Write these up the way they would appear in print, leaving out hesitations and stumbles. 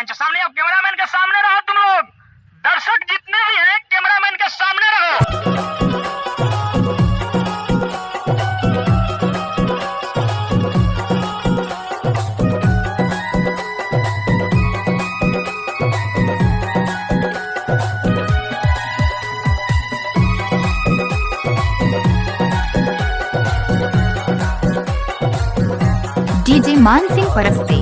बेंच सामने अब कैमरामैन के सामने रहो तुम लोग, दर्शक जितने भी हैं कैमरामैन के सामने रहो। डीजे मान सिंह परस्ते।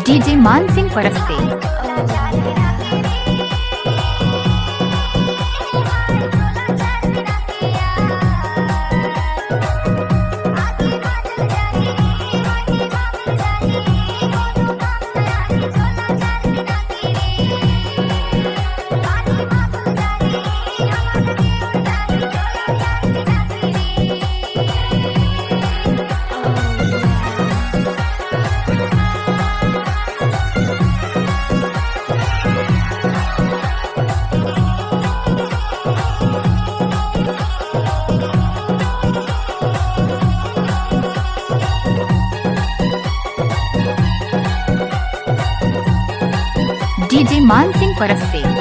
डीजे मान सिंह परस्ते। डीजे मान सिंह परस्ते।